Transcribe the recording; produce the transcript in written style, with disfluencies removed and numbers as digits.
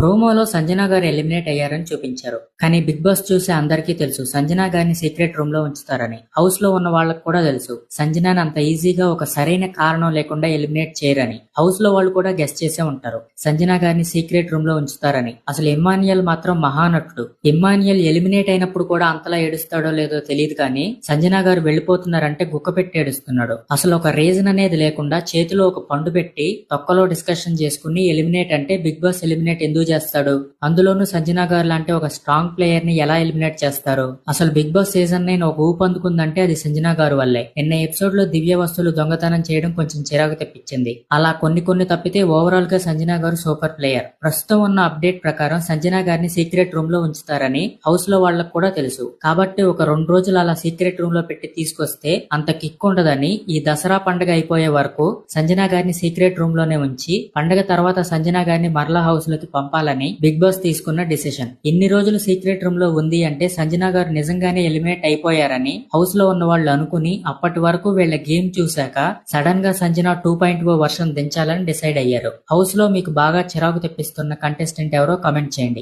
ప్రోమోలో సంజన గారు ఎలిమినేట్ అయ్యారని చూపించారు. కానీ బిగ్ బాస్ చూసే అందరికీ తెలుసు సంజన గారిని సీక్రెట్ రూమ్ లో ఉంచుతారని. హౌస్ లో ఉన్న వాళ్ళకు కూడా తెలుసు సంజనాని అంత ఈజీగా ఒక సరైన కారణం లేకుండా ఎలిమినేట్ చేయరని. హౌస్ లో వాళ్ళు కూడా గెస్ట్ చేసే ఉంటారు సంజన గారిని సీక్రెట్ రూమ్ లో ఉంచుతారని. అసలు ఇమ్మాన్యుయల్ మాత్రం మహానటుడు. ఇమ్మాన్యుయల్ ఎలిమినేట్ అయినప్పుడు కూడా అంతలా ఏడుస్తాడో లేదో తెలియదు కానీ సంజన గారు వెళ్లిపోతున్నారంటే గుక్కపెట్టి ఏడుస్తున్నాడు. అసలు ఒక రీజన్ అనేది లేకుండా చేతిలో ఒక పండు పెట్టి తొక్కలో డిస్కషన్ చేసుకుని ఎలిమినేట్ అంటే బిగ్ బాస్ ఎలిమినేట్ ఎందుకు చేస్తాడు? అందులోనూ సంజన గారు లాంటి ఒక స్ట్రాంగ్ ప్లేయర్ ని ఎలా ఎలిమినేట్ చేస్తారు? అసలు బిగ్ బాస్ సీజన్ 9 ఒక ఊపు అందుకుందంటే అది సంజన గారు వల్లే. నిన్న ఎపిసోడ్ లో దివ్య వస్తువులు దొంగతనం చేయడం కొంచెం చిరాకు తెప్పించింది. అలా కొన్ని తప్పితే ఓవరాల్ గా సంజన గారు సూపర్ ప్లేయర్. ప్రస్తుతం ఉన్న అప్డేట్ ప్రకారం సంజన గారిని సీక్రెట్ రూమ్ లో ఉంచుతారని హౌస్ లో వాళ్ళకు కూడా తెలుసు. కాబట్టి ఒక 2 రోజులు అలా సీక్రెట్ రూమ్ లో పెట్టి తీసుకొస్తే అంత కిక్ ఉండదని ఈ దసరా పండుగ అయిపోయే వరకు సంజన గారిని సీక్రెట్ రూమ్ లోనే ఉంచి పండుగ తర్వాత సంజన గారిని మరలా హౌస్ లోకి పంపాలని బిగ్ బాస్ తీసుకున్న డిసిషన్. ఇన్ని రోజులు సీక్రెట్ రూమ్ లో ఉంది అంటే సంజన గారు నిజంగానే ఎలిమినేట్ అయిపోయారని హౌస్ లో ఉన్న వాళ్ళు అనుకుని అప్పటి వరకు వీళ్ళ గేమ్ చూశాక సడన్ గా సంజన 2.0 వర్షన్ దించాలని డిసైడ్ అయ్యారు. హౌస్ లో మీకు బాగా చిరాకు తెప్పిస్తున్న కంటెస్టెంట్ ఎవరో కామెంట్ చేయండి.